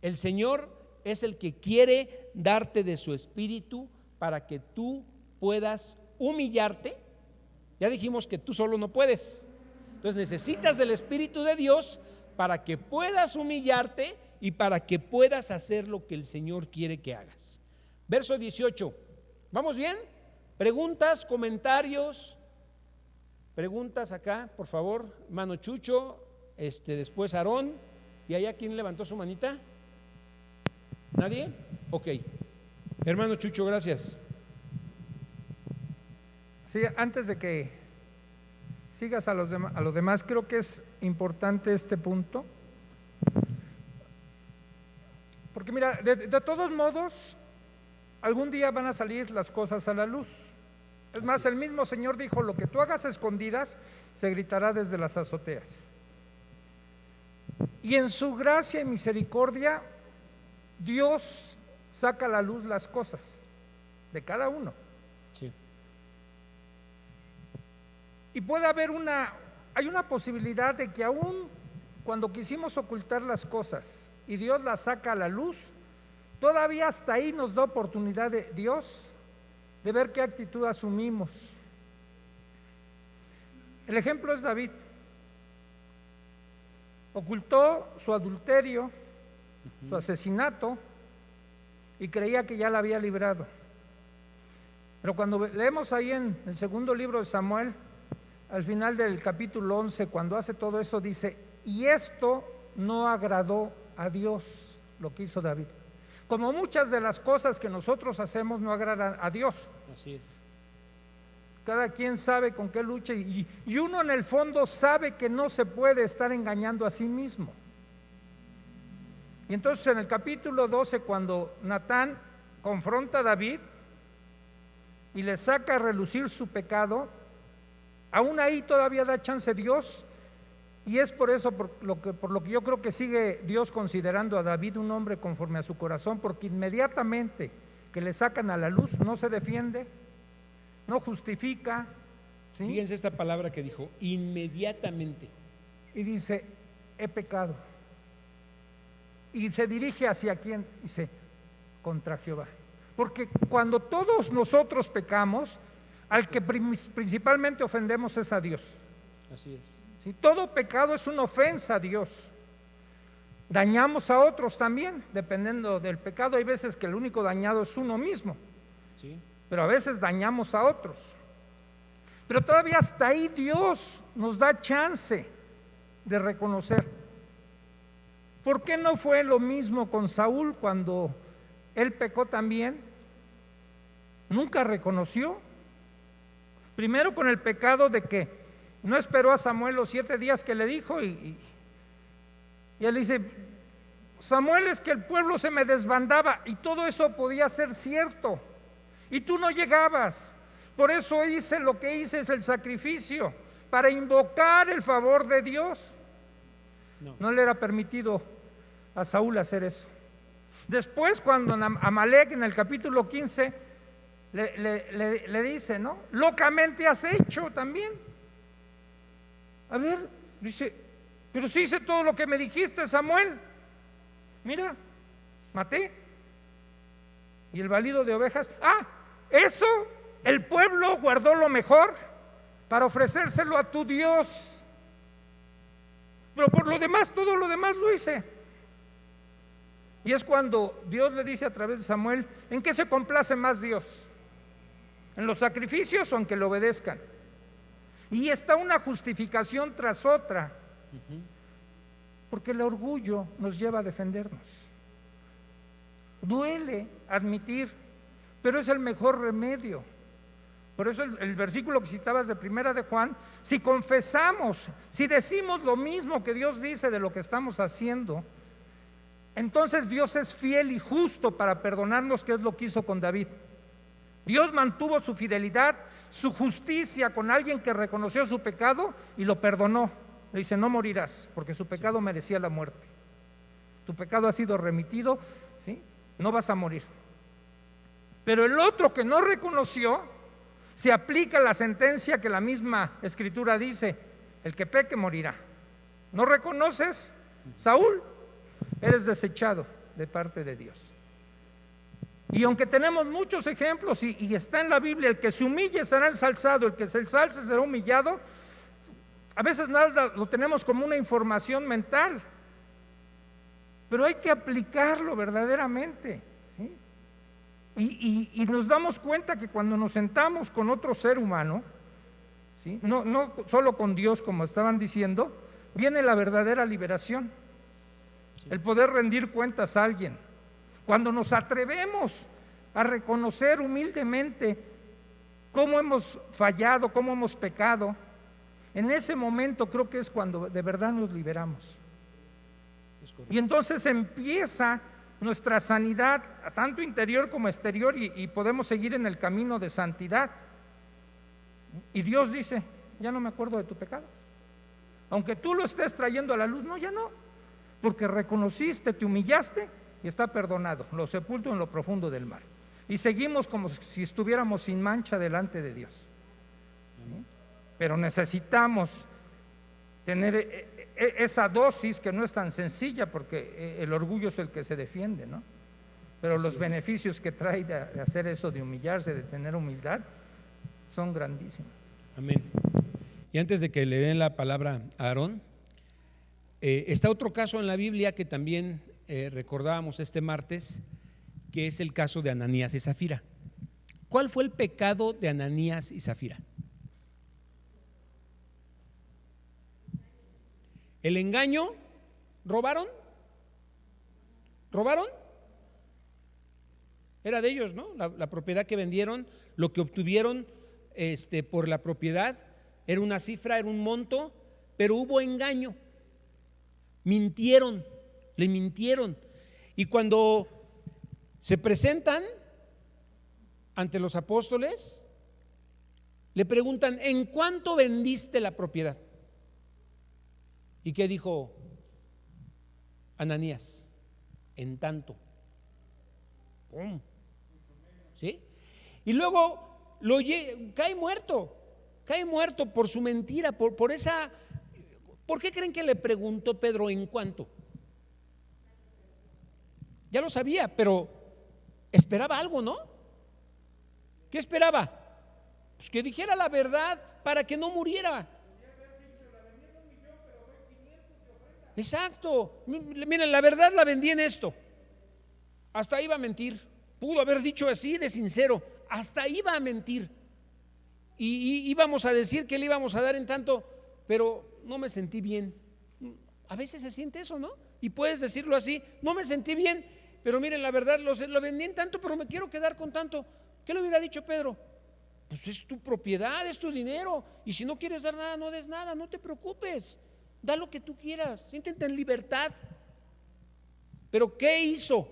El Señor es el que quiere darte de su espíritu para que tú puedas humillarte. Ya dijimos que tú solo no puedes. Entonces necesitas del Espíritu de Dios para que puedas humillarte y para que puedas hacer lo que el Señor quiere que hagas. Verso 18. ¿Vamos bien? ¿Preguntas, comentarios? Preguntas acá, por favor. Hermano Chucho, después Aarón. ¿Y allá quién levantó su manita? ¿Nadie? Ok. Hermano Chucho, gracias. Sí, antes de que sigas a los demás, creo que es importante este punto. Porque mira, de todos modos, algún día van a salir las cosas a la luz. Es más, el mismo Señor dijo: lo que tú hagas a escondidas se gritará desde las azoteas. Y en su gracia y misericordia, Dios saca a la luz las cosas de cada uno. Sí. Y puede haber hay una posibilidad de que aún cuando quisimos ocultar las cosas y Dios las saca a la luz, todavía hasta ahí nos da oportunidad de Dios de ver qué actitud asumimos. El ejemplo es David. Ocultó su adulterio, su asesinato, y creía que ya la había librado. Pero cuando leemos ahí en el segundo libro de Samuel, al final del capítulo 11, cuando hace todo eso, dice: y esto no agradó a Dios, lo que hizo David. Como muchas de las cosas que nosotros hacemos no agradan a Dios. Así es. Cada quien sabe con qué lucha, y uno en el fondo sabe que no se puede estar engañando a sí mismo. Y entonces en el capítulo 12, cuando Natán confronta a David y le saca a relucir su pecado, aún ahí todavía da chance Dios. Y es por eso por lo que yo creo que sigue Dios considerando a David un hombre conforme a su corazón, porque inmediatamente que le sacan a la luz no se defiende, no justifica, ¿sí? Fíjense esta palabra que dijo: inmediatamente. Y dice: he pecado. Y se dirige hacia quién, dice: contra Jehová. Porque cuando todos nosotros pecamos, al que principalmente ofendemos es a Dios. Así es. ¿Sí? Todo pecado es una ofensa a Dios. Dañamos a otros también, dependiendo del pecado. Hay veces que el único dañado es uno mismo, Sí. pero a veces dañamos a otros. Pero todavía hasta ahí Dios nos da chance de reconocer. ¿Por qué no fue lo mismo con Saúl cuando él pecó también? Nunca reconoció. Primero con el pecado de que no esperó a Samuel los 7 días que le dijo, y él dice: Samuel, es que el pueblo se me desbandaba, y todo eso podía ser cierto, y tú no llegabas. Por eso hice lo que hice, es el sacrificio, para invocar el favor de Dios. No le era permitido a Saúl hacer eso. Después, cuando Amalek en el capítulo 15 le dice, ¿no? Locamente has hecho también. A ver, dice: pero sí hice todo lo que me dijiste, Samuel. Mira, maté. Y el balido de ovejas. Eso, el pueblo guardó lo mejor para ofrecérselo a tu Dios. Pero por lo demás, todo lo demás lo hice. Y es cuando Dios le dice a través de Samuel: ¿en qué se complace más Dios? ¿En los sacrificios o en que le obedezcan? Y está una justificación tras otra, porque el orgullo nos lleva a defendernos. Duele admitir, pero es el mejor remedio. Por eso el versículo que citabas de Primera de Juan: si confesamos, si decimos lo mismo que Dios dice de lo que estamos haciendo, entonces Dios es fiel y justo para perdonarnos, que es lo que hizo con David. Dios mantuvo su fidelidad, su justicia con alguien que reconoció su pecado y lo perdonó. Le dice: no morirás, porque su pecado merecía la muerte. Tu pecado ha sido remitido, ¿sí? No vas a morir. Pero el otro que no reconoció, se aplica la sentencia que la misma Escritura dice: el que peque morirá. ¿No reconoces, Saúl? Eres desechado de parte de Dios. Y aunque tenemos muchos ejemplos y está en la Biblia, el que se humille será ensalzado, el que se ensalce será humillado, a veces nada lo tenemos como una información mental, pero hay que aplicarlo verdaderamente, ¿sí? Y nos damos cuenta que cuando nos sentamos con otro ser humano, ¿sí?, no solo con Dios como estaban diciendo, viene la verdadera liberación, el poder rendir cuentas a alguien. Cuando nos atrevemos a reconocer humildemente cómo hemos fallado, cómo hemos pecado, en ese momento creo que es cuando de verdad nos liberamos. Y entonces empieza nuestra sanidad, tanto interior como exterior, y podemos seguir en el camino de santidad. Y Dios dice: ya no me acuerdo de tu pecado. Aunque tú lo estés trayendo a la luz, no, ya no, porque reconociste, te humillaste y está perdonado, lo sepulto en lo profundo del mar. Y seguimos como si estuviéramos sin mancha delante de Dios. ¿Sí? Pero necesitamos tener esa dosis que no es tan sencilla, porque el orgullo es el que se defiende, ¿no? Pero los beneficios que trae de hacer eso, de humillarse, de tener humildad, son grandísimos. Amén. Y antes de que le den la palabra a Aarón, está otro caso en la Biblia que también recordábamos este martes, que es el caso de Ananías y Zafira. ¿Cuál fue el pecado de Ananías y Zafira? El engaño. ¿Robaron? ¿Robaron? Era de ellos, ¿no? La propiedad que vendieron, lo que obtuvieron por la propiedad, era una cifra, era un monto, pero hubo engaño. Mintieron, le mintieron. Y cuando se presentan ante los apóstoles, le preguntan: ¿en cuánto vendiste la propiedad? ¿Y qué dijo Ananías? En tanto. ¡Pum! ¿Sí? Y luego cae muerto por su mentira, por esa. ¿Por qué creen que le preguntó Pedro en cuánto? Ya lo sabía, pero esperaba algo, ¿no? ¿Qué esperaba? Pues que dijera la verdad para que no muriera. Exacto. Miren, la verdad la vendí en esto. Hasta iba a mentir. Pudo haber dicho así de sincero. Hasta iba a mentir. Y íbamos a decir que le íbamos a dar en tanto, pero no me sentí bien. A veces se siente eso, ¿no? Y puedes decirlo así: no me sentí bien, pero miren, la verdad lo vendí en tanto, pero me quiero quedar con tanto. ¿Qué le hubiera dicho Pedro? Pues es tu propiedad, es tu dinero, y si no quieres dar nada, no des nada, no te preocupes. Da lo que tú quieras, siéntete en libertad. Pero ¿qué hizo?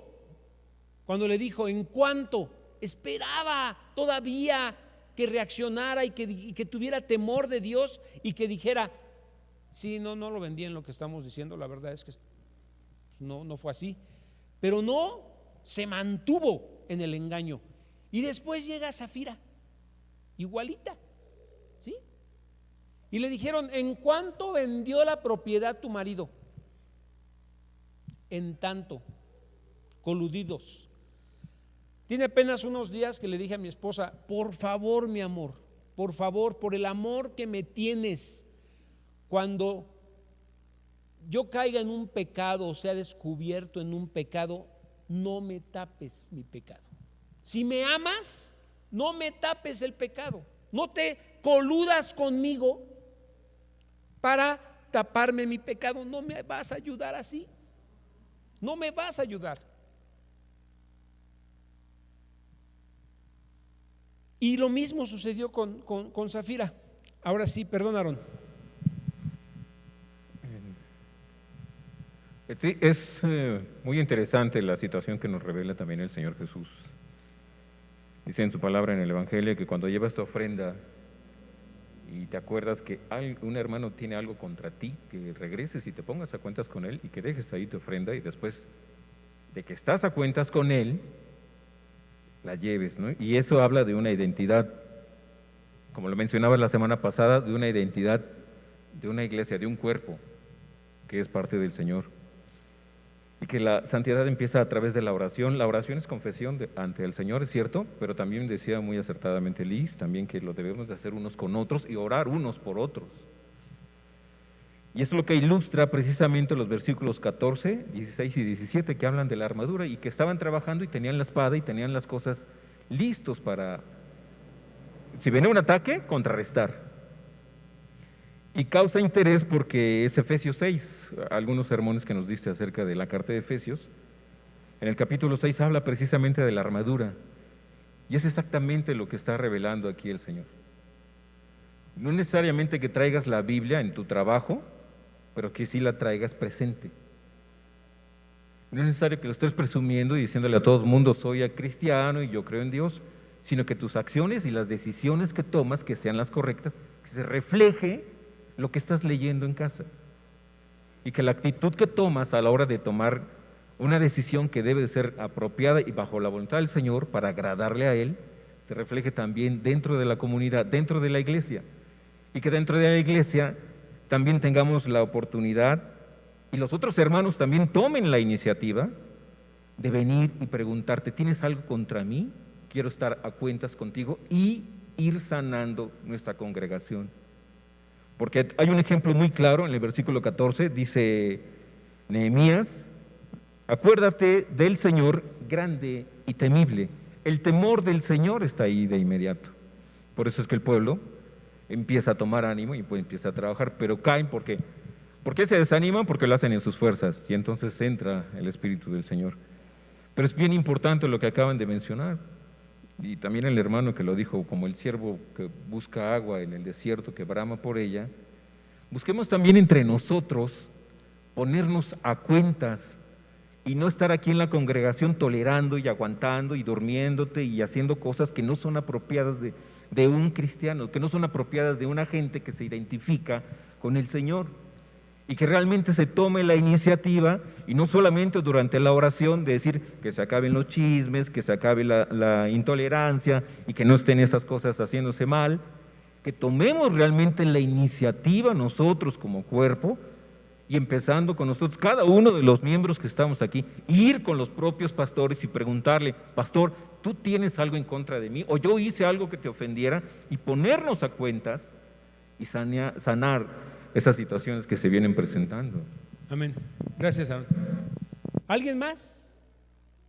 Cuando le dijo en cuánto, esperaba todavía que reaccionara y que tuviera temor de Dios y que dijera: sí, no lo vendí en lo que estamos diciendo, la verdad es que no fue así. Pero no, se mantuvo en el engaño. Y después llega Zafira, igualita, ¿sí? Y le dijeron: ¿en cuánto vendió la propiedad tu marido? En tanto. Coludidos. Tiene apenas unos días que le dije a mi esposa: por favor, mi amor, por favor, por el amor que me tienes, cuando yo caiga en un pecado o sea descubierto en un pecado, no me tapes mi pecado. Si me amas, no me tapes el pecado, no te coludas conmigo para taparme mi pecado. No me vas a ayudar así, no me vas a ayudar. Y lo mismo sucedió con Zafira. Ahora sí, perdón, Aarón. Sí, es muy interesante la situación que nos revela también el Señor Jesús. Dice en su palabra en el Evangelio que cuando llevas tu ofrenda y te acuerdas que un hermano tiene algo contra ti, que regreses y te pongas a cuentas con él y que dejes ahí tu ofrenda, y después de que estás a cuentas con él, la lleves, ¿no? Y eso habla de una identidad, como lo mencionaba la semana pasada, de una identidad de una iglesia, de un cuerpo que es parte del Señor. y que la santidad empieza a través de la oración. La oración es confesión ante el Señor, es cierto, pero también decía muy acertadamente Liz, también que lo debemos de hacer unos con otros y orar unos por otros. Y es lo que ilustra precisamente los versículos 14, 16 y 17 que hablan de la armadura y que estaban trabajando y tenían la espada y tenían las cosas listos para, si viene un ataque, contrarrestar. Y causa interés porque es Efesios 6, algunos sermones que nos diste acerca de la carta de Efesios. En el capítulo 6 habla precisamente de la armadura y es exactamente lo que está revelando aquí el Señor. No necesariamente que traigas la Biblia en tu trabajo, pero que sí la traigas presente. No es necesario que lo estés presumiendo y diciéndole a todo el mundo soy cristiano y yo creo en Dios, sino que tus acciones y las decisiones que tomas que sean las correctas, que se refleje lo que estás leyendo en casa y que la actitud que tomas a la hora de tomar una decisión que debe de ser apropiada y bajo la voluntad del Señor para agradarle a Él, se refleje también dentro de la comunidad, dentro de la iglesia, y que dentro de la iglesia también tengamos la oportunidad y los otros hermanos también tomen la iniciativa de venir y preguntarte, ¿tienes algo contra mí? Quiero estar a cuentas contigo y ir sanando nuestra congregación. Porque hay un ejemplo muy claro en el versículo 14, dice Nehemías, acuérdate del Señor grande y temible. El temor del Señor está ahí de inmediato. Por eso es que el pueblo empieza a tomar ánimo y pues empieza a trabajar, pero caen porque ¿por qué se desaniman? Porque lo hacen en sus fuerzas y entonces entra el Espíritu del Señor. Pero es bien importante lo que acaban de mencionar. Y también el hermano que lo dijo, como el siervo que busca agua en el desierto, que brama por ella, busquemos también entre nosotros ponernos a cuentas y no estar aquí en la congregación tolerando y aguantando y durmiéndote y haciendo cosas que no son apropiadas de un cristiano, que no son apropiadas de una gente que se identifica con el Señor. Y que realmente se tome la iniciativa y no solamente durante la oración de decir que se acaben los chismes, que se acabe la intolerancia y que no estén esas cosas haciéndose mal, que tomemos realmente la iniciativa nosotros como cuerpo y empezando con nosotros, cada uno de los miembros que estamos aquí, ir con los propios pastores y preguntarle, pastor, ¿tú tienes algo en contra de mí? ¿O yo hice algo que te ofendiera? Y ponernos a cuentas y sanar esas situaciones que se vienen presentando. Amén. Gracias, Aaron. ¿Alguien más?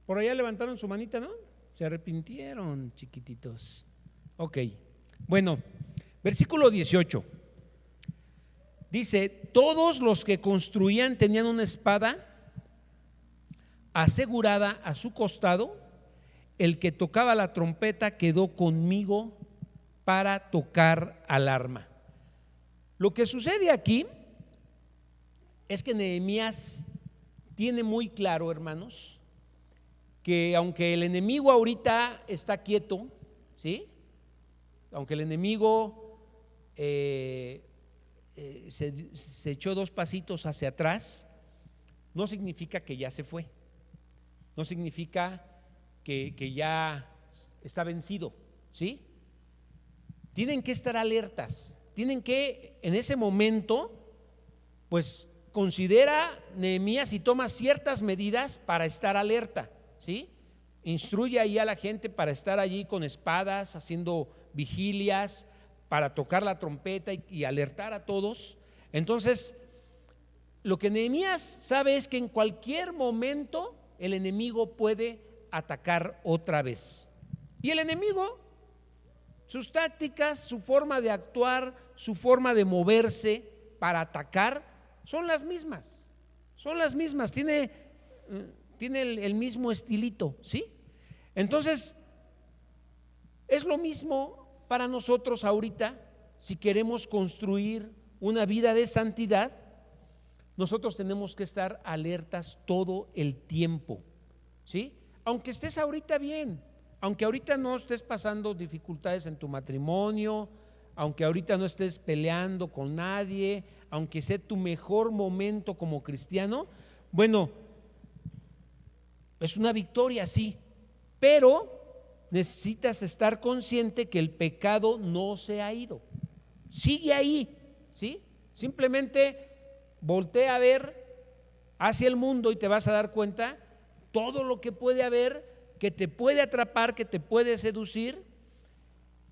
Por allá levantaron su manita, ¿no? Se arrepintieron, chiquititos. Ok. Bueno, versículo 18. Dice, todos los que construían tenían una espada asegurada a su costado. El que tocaba la trompeta quedó conmigo para tocar alarma. Lo que sucede aquí es que Nehemías tiene muy claro, hermanos, que aunque el enemigo ahorita está quieto, ¿sí? Aunque el enemigo se echó 2 pasitos hacia atrás, no significa que ya se fue, no significa que ya está vencido, ¿sí? Tienen que estar alertas. Tienen que, en ese momento, pues considera Nehemías y toma ciertas medidas para estar alerta, ¿sí? Instruye ahí a la gente para estar allí con espadas, haciendo vigilias, para tocar la trompeta y alertar a todos. Entonces, lo que Nehemías sabe es que en cualquier momento el enemigo puede atacar otra vez. Y el enemigo, sus tácticas, su forma de actuar, su forma de moverse para atacar son las mismas, tiene el mismo estilito, ¿sí? Entonces, es lo mismo para nosotros ahorita. Si queremos construir una vida de santidad, nosotros tenemos que estar alertas todo el tiempo, ¿sí? Aunque estés ahorita bien, aunque ahorita no estés pasando dificultades en tu matrimonio, aunque ahorita no estés peleando con nadie, aunque sea tu mejor momento como cristiano, bueno, es una victoria, sí, pero necesitas estar consciente que el pecado no se ha ido, sigue ahí, ¿sí? Simplemente voltea a ver hacia el mundo y te vas a dar cuenta todo lo que puede haber, que te puede atrapar, que te puede seducir,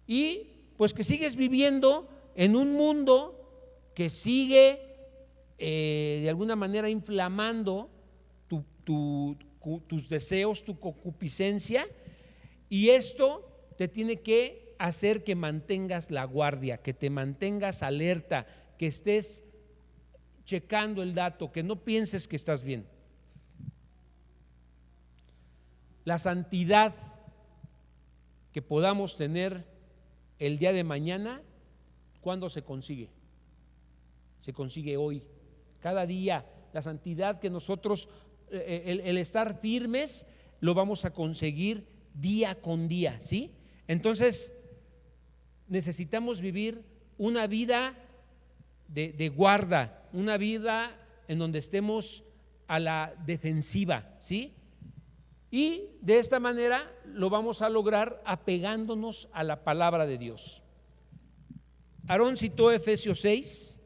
y pues que sigues viviendo en un mundo que sigue de alguna manera inflamando tus deseos, tu concupiscencia, y esto te tiene que hacer que mantengas la guardia, que te mantengas alerta, que estés checando el dato, que no pienses que estás bien. La santidad que podamos tener el día de mañana, ¿cuándo se consigue? Se consigue hoy, cada día. La santidad que nosotros, el estar firmes, lo vamos a conseguir día con día, ¿sí? Entonces, necesitamos vivir una vida de guarda, una vida en donde estemos a la defensiva, ¿sí? Y de esta manera lo vamos a lograr apegándonos a la palabra de Dios. Aarón citó Efesios 6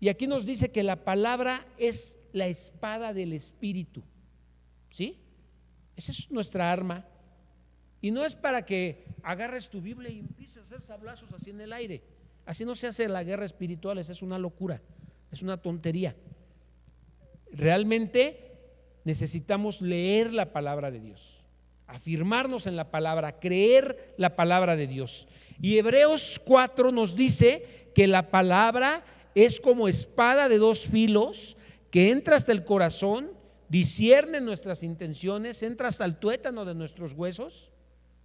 y aquí nos dice que la palabra es la espada del Espíritu, ¿sí? Esa es nuestra arma. Y no es para que agarres tu Biblia y empieces a hacer sablazos así en el aire. Así no se hace la guerra espiritual, esa es una locura, es una tontería. Realmente necesitamos leer la palabra de Dios, afirmarnos en la palabra, creer la palabra de Dios. Y Hebreos 4 nos dice que la palabra es como espada de dos filos que entra hasta el corazón, discierne nuestras intenciones, entra hasta el tuétano de nuestros huesos.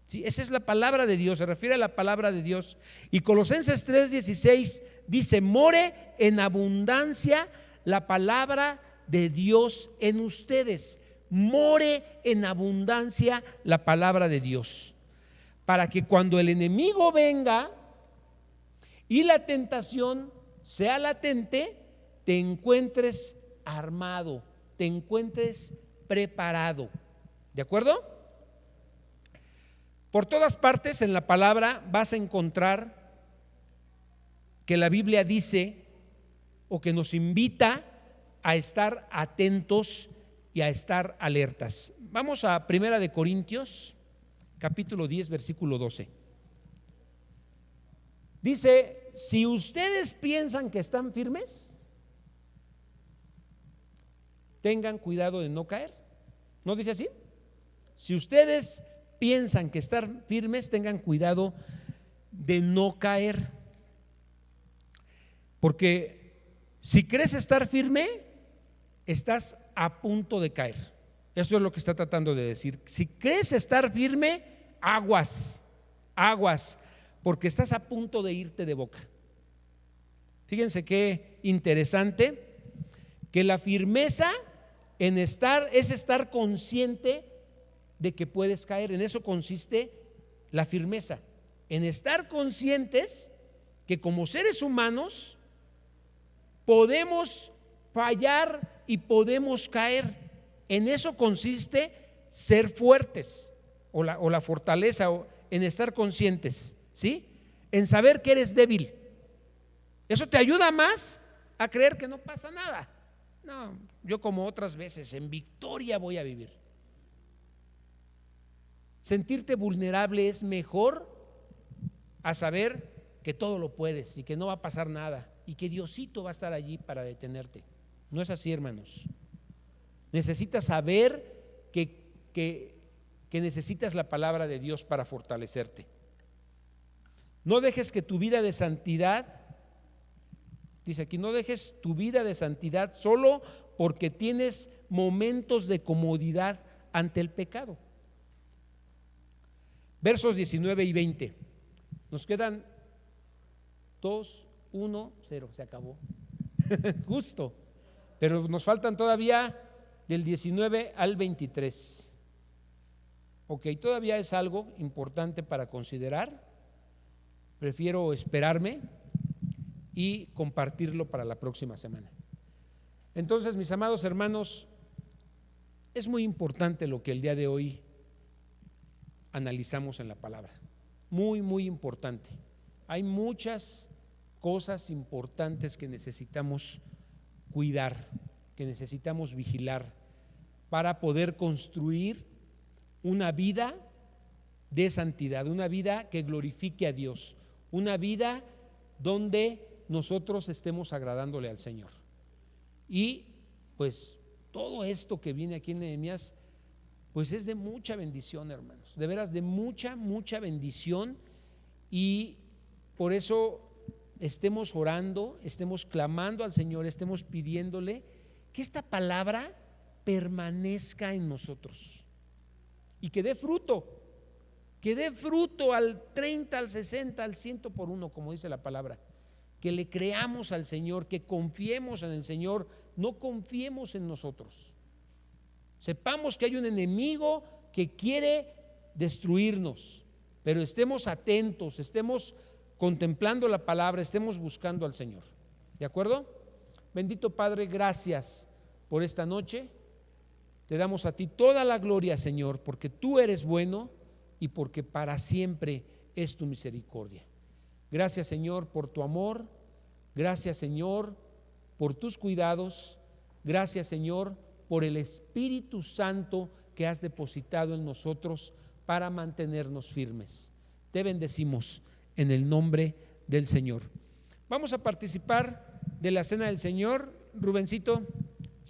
Sí, esa es la palabra de Dios, se refiere a la palabra de Dios. Y Colosenses 3:16 dice: more en abundancia la palabra de Dios en ustedes. More en abundancia la palabra de Dios, para que cuando el enemigo venga y la tentación sea latente, te encuentres armado, te encuentres preparado. ¿De acuerdo? Por todas partes en la palabra vas a encontrar que la Biblia dice o que nos invita a estar atentos y a estar alertas. Vamos a 1 Corintios, capítulo 10, versículo 12. Dice: si ustedes piensan que están firmes, tengan cuidado de no caer. ¿No dice así? Si ustedes piensan que están firmes, tengan cuidado de no caer. Porque si crees estar firme, estás a punto de caer. Eso es lo que está tratando de decir. Si crees estar firme, aguas, porque estás a punto de irte de boca. Fíjense qué interesante, que la firmeza en estar es estar consciente de que puedes caer. En eso consiste la firmeza, en estar conscientes que como seres humanos podemos fallar y podemos caer. En eso consiste ser fuertes, o la fortaleza, en estar conscientes, ¿sí? En saber que eres débil. Eso te ayuda más a creer que no pasa nada. No, yo como otras veces, en victoria voy a vivir. Sentirte vulnerable es mejor a saber que todo lo puedes y que no va a pasar nada y que Diosito va a estar allí para detenerte. No es así, hermanos. Necesitas saber que necesitas la palabra de Dios para fortalecerte. No dejes que tu vida de santidad, dice aquí, no dejes tu vida de santidad solo porque tienes momentos de comodidad ante el pecado. Versos 19 y 20. Nos quedan 2, 1, 0, se acabó. Justo. Pero nos faltan todavía del 19 al 23. Ok, todavía es algo importante para considerar. Prefiero esperarme y compartirlo para la próxima semana. Entonces, mis amados hermanos, es muy importante lo que el día de hoy analizamos en la palabra. Muy, muy importante. Hay muchas cosas importantes que necesitamos cuidar, que necesitamos vigilar para poder construir una vida de santidad, una vida que glorifique a Dios, una vida donde nosotros estemos agradándole al Señor. Y pues todo esto que viene aquí en Nehemías, pues es de mucha bendición, hermanos, de veras de mucha, mucha bendición. Y por eso estemos orando, estemos clamando al Señor, estemos pidiéndole que esta palabra permanezca en nosotros y que dé fruto al 30, al 60, al 100 por uno, como dice la palabra. Que le creamos al Señor, que confiemos en el Señor, no confiemos en nosotros. Sepamos que hay un enemigo que quiere destruirnos, pero estemos atentos, estemos contemplando la palabra, estemos buscando al Señor. ¿De acuerdo? Bendito Padre, gracias por esta noche. Te damos a ti toda la gloria, Señor, porque tú eres bueno y porque para siempre es tu misericordia. Gracias, Señor, por tu amor. Gracias, Señor, por tus cuidados. Gracias, Señor, por el Espíritu Santo que has depositado en nosotros para mantenernos firmes. Te bendecimos en el nombre del Señor. Vamos a participar de la cena del Señor. Rubencito,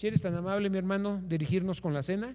si eres tan amable, mi hermano, dirigirnos con la cena.